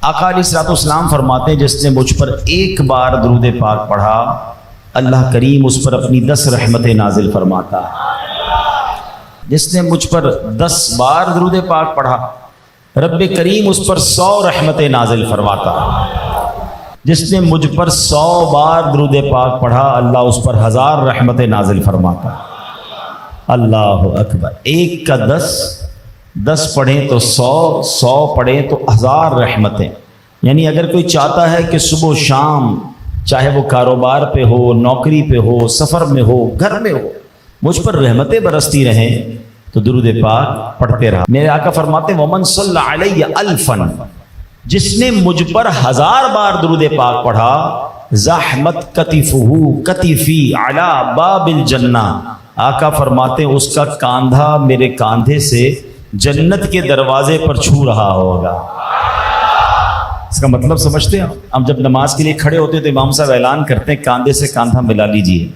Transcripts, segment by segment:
آقا علیہ الصلوۃ والسلام فرماتے ہیں جس نے مجھ پر ایک بار درود پاک پڑھا اللہ کریم اس پر اپنی 10 رحمتیں نازل فرماتا ہے۔ جس نے مجھ پر 10 بار درود پاک پڑھا رب کریم اس پر 100 رحمتیں نازل فرماتا ہے۔ جس نے مجھ پر 100 بار درود پاک پڑھا اللہ اس پر 1000 رحمتیں نازل فرماتا ہے۔ اللہ اکبر۔ ایک کا 10 پڑھیں تو 100 پڑھیں تو 1000 رحمتیں۔ یعنی اگر کوئی چاہتا ہے کہ صبح و شام چاہے وہ کاروبار پہ ہو، نوکری پہ ہو، سفر میں ہو، گھر میں ہو، مجھ پر رحمتیں برستی رہیں تو درود پاک پڑھتے رہا۔ میرے آقا فرماتے ہیں ومن صلی علی الفا، جس نے مجھ پر 1000 بار درود پاک پڑھا زحمت کتفہ کتفی علی باب الجنہ، آقا فرماتے ہیں اس کا کاندھا میرے کاندھے سے جنت کے دروازے پر چھو رہا ہوگا۔ اس کا مطلب سمجھتے ہیں؟ ہم جب نماز کے لیے کھڑے ہوتے تو امام صاحب اعلان کرتے ہیں کاندھے سے کاندھا ملا لیجئے،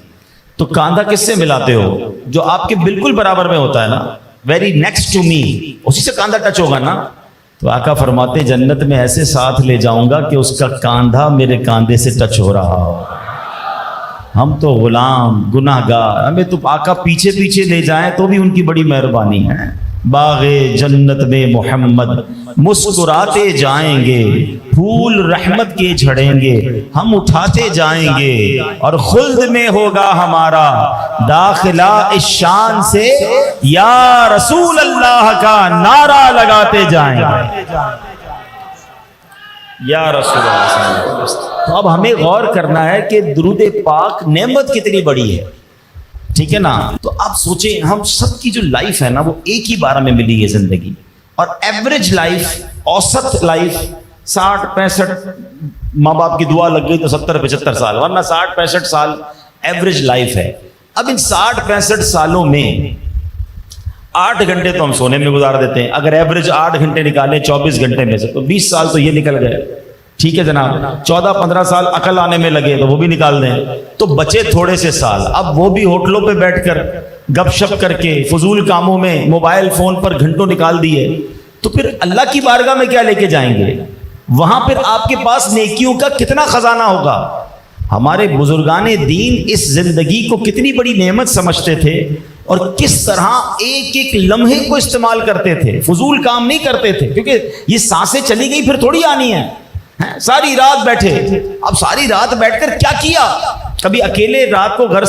تو کاندھا کس سے ملاتے ہو؟ جو آپ کے بالکل برابر میں ہوتا ہے نا، ویری نیکسٹ ٹو می، اسی سے کاندھا ٹچ ہوگا نا۔ تو آقا فرماتے ہیں جنت میں ایسے ساتھ لے جاؤں گا کہ اس کا کاندھا میرے کاندھے سے ٹچ ہو رہا ہو۔ ہم تو غلام گناہ گار، ہمیں تو آقا پیچھے پیچھے لے جائیں تو بھی ان کی بڑی مہربانی ہے۔ باغ جنت میں محمد مسکراتے جائیں گے، پھول رحمت کے جھڑیں گے، ہم اٹھاتے جائیں گے اور خلد میں ہوگا ہمارا داخلہ اس شان سے یا رسول اللہ کا نعرہ لگاتے جائیں گے، یا رسول اللہ۔ تو اب ہمیں غور کرنا ہے کہ درود پاک نعمت کتنی بڑی ہے، ٹھیک ہے نا؟ تو آپ سوچیں ہم سب کی جو لائف ہے نا وہ ایک ہی بار میں ملی ہے زندگی، اور ایوریج لائف، اوسط لائف 60-65، ماں باپ کی دعا لگ گئی تو 70-75 سال، ورنہ 60-65 سال ایوریج لائف ہے۔ اب ان 60-65 سالوں میں 8 گھنٹے تو ہم سونے میں گزار دیتے ہیں، اگر ایوریج 8 گھنٹے نکالیں 24 گھنٹے میں سے تو 20 سال تو یہ نکل گئے، ٹھیک ہے جناب؟ 14-15 سال عقل آنے میں لگے تو وہ بھی نکال دیں، تو بچے تھوڑے سے سال، اب وہ بھی ہوٹلوں پہ بیٹھ کر گپ شپ کر کے فضول کاموں میں موبائل فون پر گھنٹوں نکال دیے، تو پھر اللہ کی بارگاہ میں کیا لے کے جائیں گے؟ وہاں پھر آپ کے پاس نیکیوں کا کتنا خزانہ ہوگا؟ ہمارے بزرگان دین اس زندگی کو کتنی بڑی نعمت سمجھتے تھے اور کس طرح ایک ایک لمحے کو استعمال کرتے تھے، فضول کام نہیں کرتے تھے، کیونکہ یہ سانسیں چلی گئی پھر تھوڑی آنی ہے۔ ساری رات بیٹھے، اب ساری رات بیٹھ کر کیا کیا؟ کبھی اکیلے رات کو گھر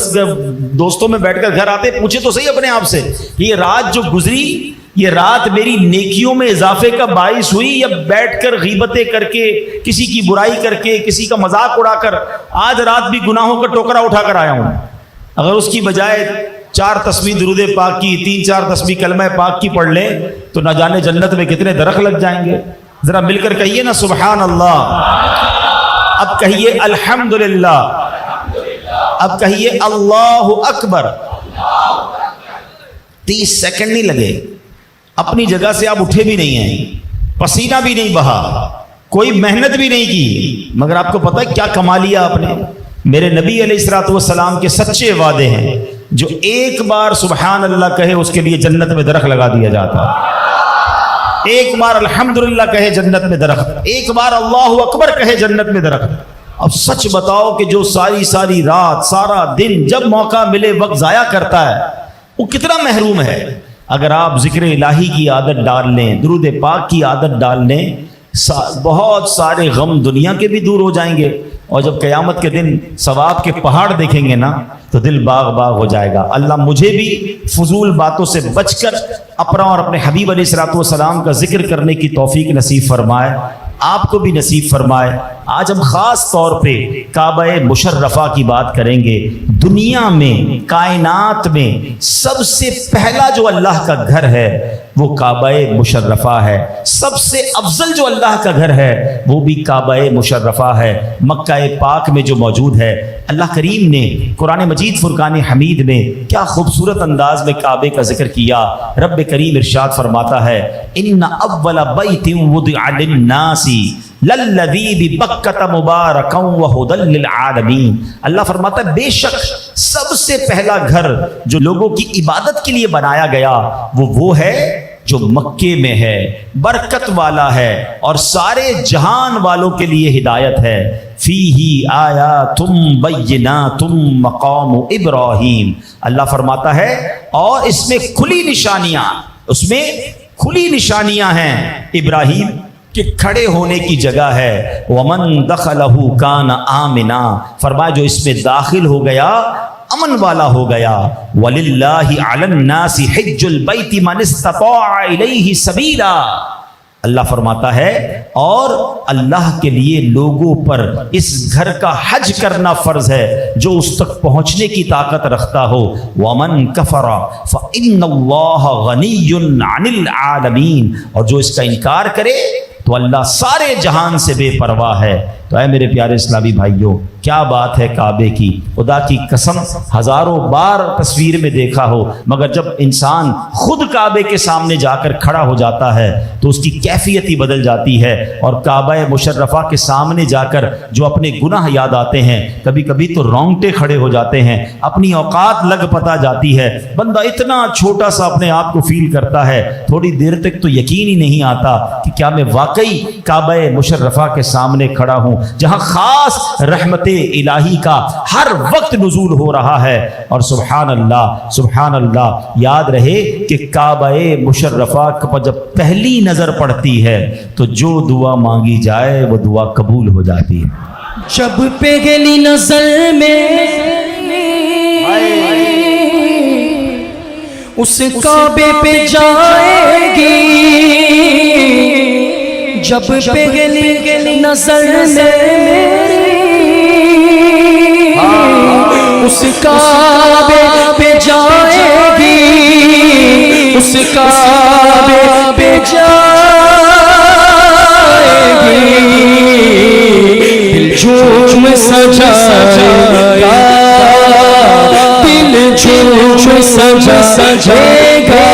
دوستوں میں بیٹھ کر گھر آتے پوچھے تو صحیح اپنے آپ سے، یہ رات جو گزری یہ رات میری نیکیوں میں اضافے کا باعث ہوئی یا بیٹھ کر غیبتیں کر کے، کسی کی برائی کر کے، کسی کا مذاق اڑا کر آج رات بھی گناہوں کا ٹوکرا اٹھا کر آیا ہوں؟ اگر اس کی بجائے 4 تسبیح درود پاک کی، 3-4 تسبیح کلمہ پاک کی پڑھ لیں تو نہ جانے جنت میں کتنے درخت لگ جائیں گے۔ ذرا مل کر کہیے نا سبحان اللہ، اب کہیے الحمدللہ، اب کہیے اللہ اکبر۔ 30 سیکنڈ نہیں لگے، اپنی جگہ سے آپ اٹھے بھی نہیں ہیں، پسینہ بھی نہیں بہا، کوئی محنت بھی نہیں کی، مگر آپ کو پتہ ہے کیا کما لیا آپ نے؟ میرے نبی علیہ الصلوۃ والسلام کے سچے وعدے ہیں، جو ایک بار سبحان اللہ کہے اس کے لیے جنت میں درخت لگا دیا جاتا ہے، ایک بار الحمدللہ کہے جنت میں درخت، ایک بار اللہ اکبر کہے جنت میں درخت۔ اب سچ بتاؤ کہ جو ساری رات سارا دن جب موقع ملے وقت ضائع کرتا ہے وہ کتنا محروم ہے۔ اگر آپ ذکر الہی کی عادت ڈال لیں، درود پاک کی عادت ڈال لیں، بہت سارے غم دنیا کے بھی دور ہو جائیں گے، اور جب قیامت کے دن ثواب کے پہاڑ دیکھیں گے نا تو دل باغ باغ ہو جائے گا۔ اللہ مجھے بھی فضول باتوں سے بچ کر اپنا اور اپنے حبیب علیہ الصلوۃ والسلام کا ذکر کرنے کی توفیق نصیب فرمائے، آپ کو بھی نصیب فرمائے۔ آج ہم خاص طور پہ کعبہ مشرفہ کی بات کریں گے۔ دنیا میں، کائنات میں سب سے پہلا جو اللہ کا گھر ہے وہ کعبہ مشرفہ ہے، سب سے افضل جو اللہ کا گھر ہے وہ بھی کعبہ مشرفہ ہے، مکہ پاک میں جو موجود ہے۔ اللہ کریم نے قرآن مجید فرقان حمید میں کیا خوبصورت انداز میں کعبے کا ذکر کیا۔ رب کریم ارشاد فرماتا ہے ان اول بیت وضع للناس للذی ببکۃ مبارکا وہدی للعالمین۔ اللہ فرماتا ہے بے شک سب سے پہلا گھر جو لوگوں کی عبادت کے لیے بنایا گیا وہ ہے جو مکے میں ہے، برکت والا ہے اور سارے جہان والوں کے لیے ہدایت ہے۔ فیہ آیات بینات مقام ابراہیم، اللہ فرماتا ہے اور اس میں کھلی نشانیاں ہیں ابراہیم کہ کھڑے ہونے کی جگہ ہے۔ ومن دخلہ کان آمنا، فرمایا جو اس میں داخل ہو گیا امن والا ہو گیا۔ وَلِلَّهِ عَلَى النَّاسِ حِجُّ الْبَيْتِ مَنِ اسْتَطَاعَ إِلَيْهِ سَبِيلًا، اللہ فرماتا ہے اور اللہ کے لیے لوگوں پر اس گھر کا حج کرنا فرض ہے جو اس تک پہنچنے کی طاقت رکھتا ہو۔ وَمَن كَفَرَ فَإِنَّ اللَّهَ غَنِيٌّ عَنِ الْعَالَمِينَ، اور جو اس کا انکار کرے تو اللہ سارے جہان سے بے پرواہ ہے۔ تو اے میرے پیارے اسلامی بھائیوں، کیا بات ہے کعبے کی، خدا کی قسم ہزاروں بار تصویر میں دیکھا ہو، مگر جب انسان خود کعبے کے سامنے جا کر کھڑا ہو جاتا ہے تو اس کی کیفیت ہی بدل جاتی ہے۔ اور کعبہ مشرفہ کے سامنے جا کر جو اپنے گناہ یاد آتے ہیں، کبھی کبھی تو رونگٹے کھڑے ہو جاتے ہیں، اپنی اوقات لگ پتا جاتی ہے، بندہ اتنا چھوٹا سا اپنے آپ کو فیل کرتا ہے، تھوڑی دیر تک تو یقین ہی نہیں آتا کہ کیا میں واقعی کعبہ مشرفہ کے سامنے کھڑا ہوں جہاں خاص رحمت الہی کا ہر وقت نزول ہو رہا ہے۔ اور سبحان اللہ، یاد رہے کہ کعبہ مشرفہ پر جب پہلی نظر پڑتی ہے تو جو دعا مانگی جائے وہ دعا قبول ہو جاتی ہے۔ جب پہلی نظر میں اس کعبے پہ جائے گی، جب پہلی نظر میں اس کعبے پہ جائے گی، اس کعبے پہ جائے گی، دل جھوم سجائے گا، دل جھوم سجائے گا،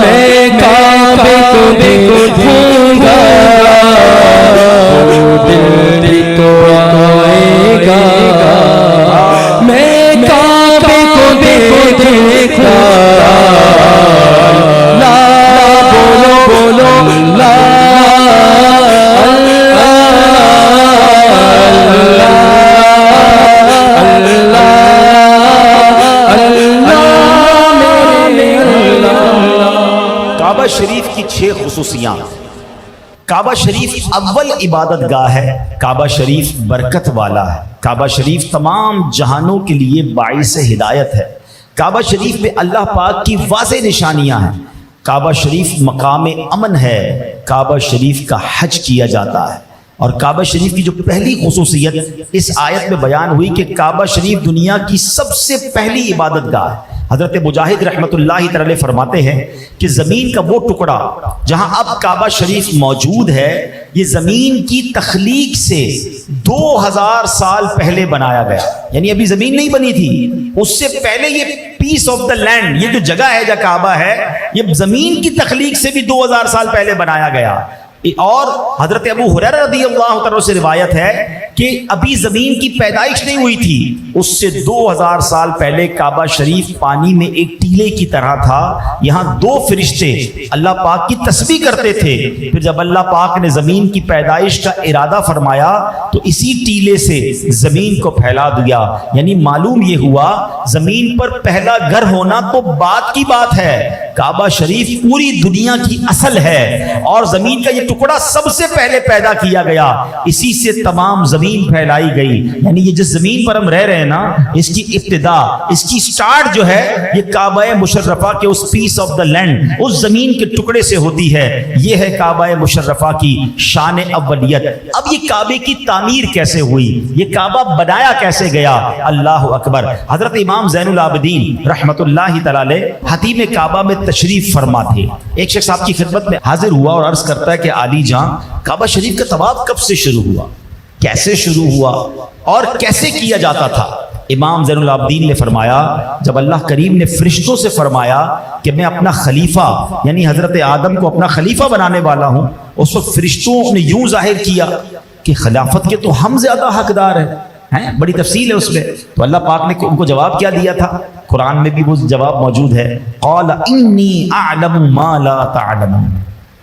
میں کعبے کو دیکھوں گا، وہ دل تو آئے گا، میں کعبے کو دیکھوں گا، لا بولو لا کعبہ شریف کی 6 خصوصیات۔ کعبہ شریف اول عبادت گاہ ہے، کعبہ شریف برکت والا ہے، کعبہ شریف تمام جہانوں کے لیے باعث ہدایت ہے، کعبہ شریف میں اللہ پاک کی واضح نشانیاں ہیں، کعبہ شریف مقام امن ہے، کعبہ شریف کا حج کیا جاتا ہے۔ اور کعبہ شریف کی جو پہلی خصوصیت اس آیت میں بیان ہوئی کہ کعبہ شریف دنیا کی سب سے پہلی عبادت گاہ ہے۔ حضرت مجاہد رحمۃ اللہ تعالی فرماتے ہیں کہ زمین کا وہ ٹکڑا جہاں اب کعبہ شریف موجود ہے، یہ زمین کی تخلیق سے 2000 سال پہلے بنایا گیا، یعنی ابھی زمین نہیں بنی تھی، اس سے پہلے یہ پیس آف دا لینڈ، یہ جو جگہ ہے جہاں کعبہ ہے، یہ زمین کی تخلیق سے بھی 2000 سال پہلے بنایا گیا۔ اور حضرت ابو ہریرہ رضی اللہ تعالیٰ سے روایت ہے کہ ابھی زمین کی پیدائش نہیں ہوئی تھی، اس سے 2000 سال پہلے کعبہ شریف پانی میں ایک ٹیلے کی طرح تھا، یہاں 2 فرشتے اللہ پاک کی تسبیح کرتے تھے۔ پھر جب اللہ پاک نے زمین کی پیدائش کا ارادہ فرمایا تو اسی ٹیلے سے زمین کو پھیلا دیا، یعنی معلوم یہ ہوا زمین پر پہلا گھر ہونا تو بات کی بات ہے، کعبہ شریف پوری دنیا کی اصل ہے، اور زمین کا یہ ٹکڑا سب سے پہلے پیدا کیا گیا، اسی سے تمام زمین پھیلائی گئی، یعنی یہ جس زمین پر ہم رہ رہے ہیں نا، اس کی ابتدا، اس کی سٹارٹ جو ہے یہ کعبہ مشرفہ کے اس پیس آف دا لینڈ، اس زمین کے ٹکڑے سے ہوتی ہے۔ یہ ہے کعبہ مشرفہ کی شان اولیت۔ اب یہ کعبے کی تعمیر کیسے ہوئی، یہ کعبہ بنایا کیسے گیا؟ اللہ اکبر۔ حضرت امام زین العابدین رحمت اللہ تعالی حتیم کعبہ میں تشریف فرما تھے، ایک شخص آپ کی خدمت میں حاضر ہوا اور عرض کرتا ہے کہ علی جان، کعبہ شریف کا طواف کب سے شروع ہوا، کیسے شروع ہوا اور کیسے کیا جاتا تھا؟ امام زین العابدین نے فرمایا، جب اللہ کریم نے فرشتوں سے فرمایا کہ میں اپنا خلیفہ یعنی حضرت آدم کو اپنا خلیفہ بنانے والا ہوں، اس وقت فرشتوں نے یوں ظاہر کیا کہ خلافت کے تو ہم زیادہ حقدار ہیں، ہیں, بڑی تفصیل ہے اس میں. تو اللہ پاک نے ان کو جواب کیا دیا تھا, قرآن میں بھی وہ جواب موجود ہے. قال انی اعلم ما لا تعلمون,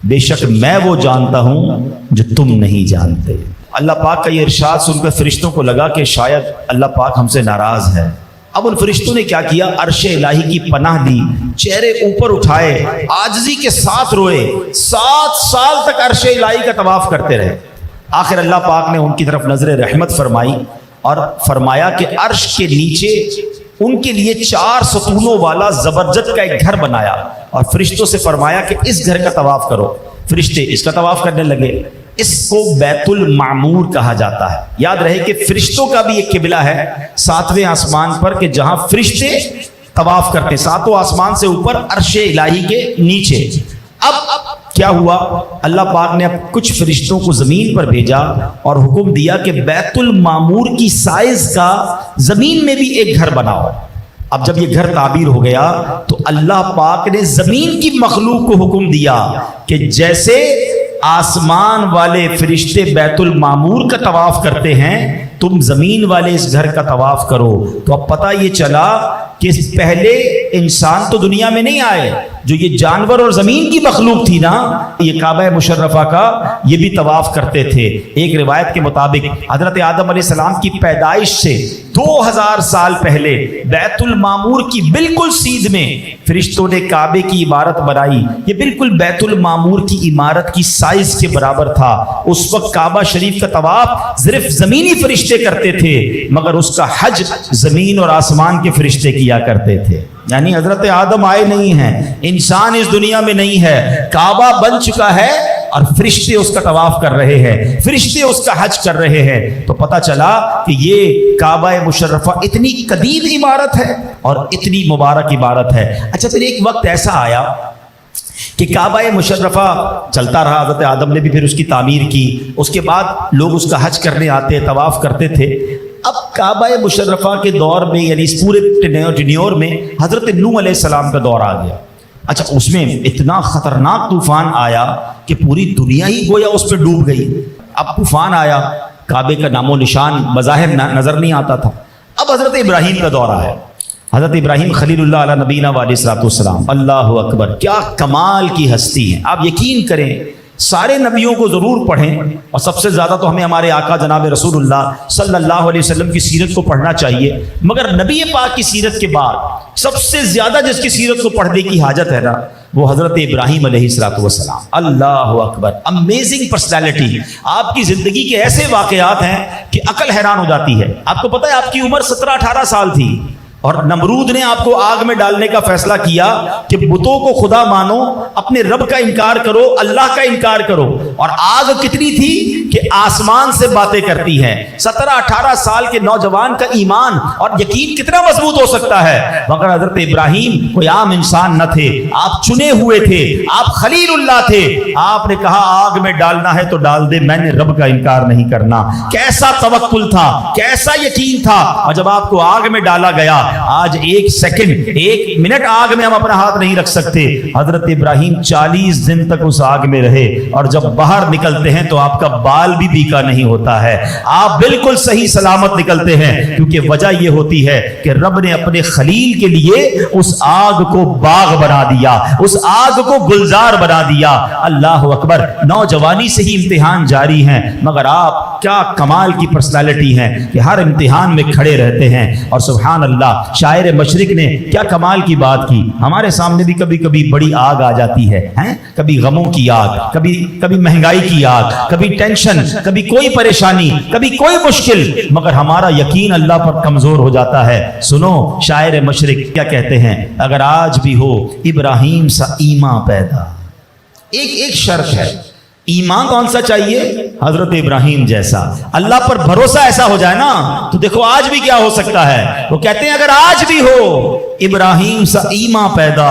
بے شک میں وہ جانتا ہوں جو تم نہیں جانتے. اللہ پاک کا یہ ارشاد سن کر فرشتوں کو لگا کہ شاید اللہ پاک ہم سے ناراض ہے. اب ان فرشتوں نے کیا کیا, عرش الہی کی پناہ لی, چہرے اوپر اٹھائے, عاجزی کے ساتھ روئے, 7 سال تک عرش الہی کا طواف کرتے رہے. آخر اللہ پاک نے ان کی طرف نظر رحمت فرمائی اور فرمایا کہ عرش کے نیچے ان کے لیے 4 ستونوں والا زبرجد کا ایک گھر بنایا اور فرشتوں سے فرمایا کہ اس گھر کا طواف کرو. فرشتے اس کا طواف کرنے لگے. اس کو بیت المعمور کہا جاتا ہے. یاد رہے کہ فرشتوں کا بھی ایک قبلہ ہے 7ویں آسمان پر کہ جہاں فرشتے طواف کرتے ہیں, 7 آسمان سے اوپر عرش الہی کے نیچے. اب کیا ہوا, اللہ پاک نے اب کچھ فرشتوں کو زمین پر بھیجا اور حکم دیا کہ بیت المعمور کی سائز کا زمین میں بھی ایک گھر بناؤ. اب جب یہ گھر تعبیر ہو گیا تو اللہ پاک نے زمین کی مخلوق کو حکم دیا کہ جیسے آسمان والے فرشتے بیت المعمور کا طواف کرتے ہیں تم زمین والے اس گھر کا طواف کرو. تو اب پتہ یہ چلا کہ پہلے انسان تو دنیا میں نہیں آئے, جو یہ جانور اور زمین کی مخلوق تھی نا, یہ کعبہ مشرفہ کا یہ بھی طواف کرتے تھے. ایک روایت کے مطابق حضرت آدم علیہ السلام کی پیدائش سے 2000 سال پہلے بیت المعمور کی بالکل سیدھ میں فرشتوں نے کعبے کی عمارت بنائی. یہ بالکل بیت المعمور کی عمارت کی سائز کے برابر تھا. اس وقت کعبہ شریف کا طواف صرف زمینی فرشتے کرتے تھے, مگر اس کا حج زمین اور آسمان کے فرشتے کیا کرتے تھے. یعنی حضرت آدم آئے نہیں ہیں, انسان اس دنیا میں نہیں ہے, کعبہ بن چکا ہے اور فرشتے اس کا طواف کر رہے ہیں, فرشتے اس کا حج کر رہے ہیں. تو پتہ چلا کہ یہ کعبہ مشرفہ اتنی قدیم عمارت ہے اور اتنی مبارک عمارت ہے. اچھا پھر ایک وقت ایسا آیا کہ کعبہ مشرفہ چلتا رہا, حضرت آدم نے بھی پھر اس کی تعمیر کی, اس کے بعد لوگ اس کا حج کرنے آتے, طواف کرتے تھے. اب کعبہ مشرفہ کے دور میں یعنی اس پورے ٹینیور میں حضرت نوح علیہ السلام کا دور آ گیا. اچھا اس میں اتنا خطرناک طوفان آیا کہ پوری دنیا ہی گویا اس پہ ڈوب گئی. اب طوفان آیا, کعبے کا نام و نشان بظاہر نظر نہیں آتا تھا. اب حضرت ابراہیم کا دور آیا, حضرت ابراہیم خلیل اللہ علیہ نبینا علیہ الصلوۃ والسلام. اللہ اکبر, کیا کمال کی ہستی ہیں. آپ یقین کریں سارے نبیوں کو ضرور پڑھیں اور سب سے زیادہ تو ہمیں ہمارے آقا جناب رسول اللہ صلی اللہ علیہ وسلم کی سیرت کو پڑھنا چاہیے. مگر نبی پاک کی سیرت کے بعد سب سے زیادہ جس کی سیرت کو پڑھنے کی حاجت ہے نا وہ حضرت ابراہیم علیہ الصلوۃ والسلام. اللہ اکبر, امیزنگ پرسنالٹی. آپ کی زندگی کے ایسے واقعات ہیں کہ عقل حیران ہو جاتی ہے. آپ کو پتہ ہے آپ کی عمر 17-18 سال تھی اور نمرود نے آپ کو آگ میں ڈالنے کا فیصلہ کیا کہ بتوں کو خدا مانو, اپنے رب کا انکار کرو, اللہ کا انکار کرو. اور آگ کتنی تھی کہ آسمان سے باتیں کرتی ہے. 17-18 سال کے نوجوان کا ایمان اور یقین کتنا مضبوط ہو سکتا ہے. مگر حضرت ابراہیم کوئی عام انسان نہ تھے, آپ چنے ہوئے تھے, آپ خلیل اللہ تھے. آپ نے کہا آگ میں ڈالنا ہے تو ڈال دے, میں نے رب کا انکار نہیں کرنا. کیسا توکل تھا, کیسا یقین تھا. اور جب آپ کو آگ میں ڈالا گیا, آج 1 سیکنڈ 1 منٹ آگ میں ہم اپنا ہاتھ نہیں رکھ سکتے. حضرت ابراہیم 40 دن تک اس آگ میں رہے اور جب باہر نکلتے ہیں تو آپ کا بال بھی بیکا نہیں ہوتا ہے, آپ بالکل صحیح سلامت نکلتے ہیں. کیونکہ وجہ یہ ہوتی ہے کہ رب نے اپنے خلیل کے لیے اس آگ کو باغ بنا دیا, اس آگ کو گلزار بنا دیا. اللہ اکبر, نوجوانی سے ہی امتحان جاری ہیں مگر آپ کیا کمال کی پرسنالٹی ہیں کہ ہر امتحان میں کھڑے رہتے ہیں. اور سبحان اللہ, شاعر مشرق نے کیا کمال کی بات کی. ہمارے سامنے بھی کبھی کبھی بڑی آگ آ جاتی ہے, کبھی غموں کی آگ, کبھی مہنگائی کی آگ, کبھی ٹینشن, کبھی کوئی پریشانی, کبھی کوئی مشکل, مگر ہمارا یقین اللہ پر کمزور ہو جاتا ہے. سنو شاعر مشرق کیا کہتے ہیں, اگر آج بھی ہو ابراہیم سا ایمان پیدا. ایک شرط ہے, ایمان کون سا چاہیے؟ حضرت ابراہیم جیسا. اللہ پر بھروسہ ایسا ہو جائے نا تو دیکھو آج بھی کیا ہو سکتا ہے. وہ کہتے ہیں اگر آج بھی ہو ابراہیم سا ایمان پیدا,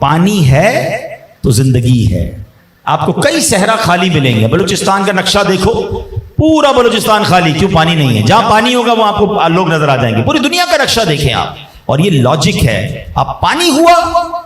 پانی ہے تو زندگی ہے. آپ کو کئی صحرا خالی ملیں گے. بلوچستان کا نقشہ دیکھو, پورا بلوچستان خالی, کیوں؟ پانی نہیں ہے. جہاں پانی ہوگا وہ آپ کو لوگ نظر آ جائیں گے. پوری دنیا کا نقشہ دیکھیں آپ, اور یہ لاجک ہے. اب پانی ہوا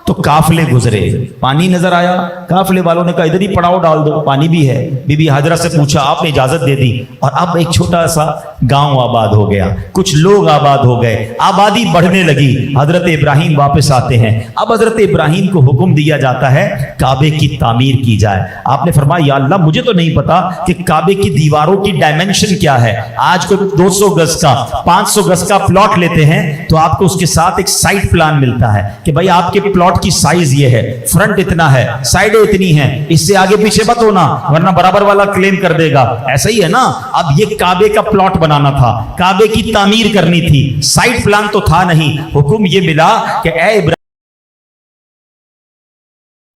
تو قافلے گزرے. پانی نظر آیا, قافلے والوں نے کہا ادھر ہی پڑاؤ ڈال دو, پانی بھی ہے. بی بی حاجرہ سے پوچھا, آپ نے اجازت دے دی, اور اب ایک چھوٹا سا گاؤں آباد ہو گیا, کچھ لوگ آباد ہو گئے, آبادی بڑھنے لگی. حضرت ابراہیم واپس آتے ہیں. اب حضرت ابراہیم کو حکم دیا جاتا ہے کعبے کی تعمیر کی جائے. آپ نے فرمایا یا اللہ مجھے تو نہیں پتا کہ کعبے کی دیواروں کی ڈائمنشن کیا ہے. آج کو 200 گز کا 500 گز کا پلاٹ لیتے ہیں تو آپ کو اس کے ساتھ ایک سائٹ پلان ملتا ہے کہ بھائی آپ کے پلاٹ کی سائز یہ ہے, فرنٹ اتنا ہے, سائڈیں اتنی ہیں, اس سے آگے پیچھے مت ہونا ورنہ برابر والا کلیم کر دے گا. ایسا ہی ہے نا. اب یہ کعبے کا پلاٹ بنانا تھا, کعبے کی تعمیر کرنی تھی, سائٹ پلان تو تھا نہیں. حکم یہ ملا کہ اے ابراہیم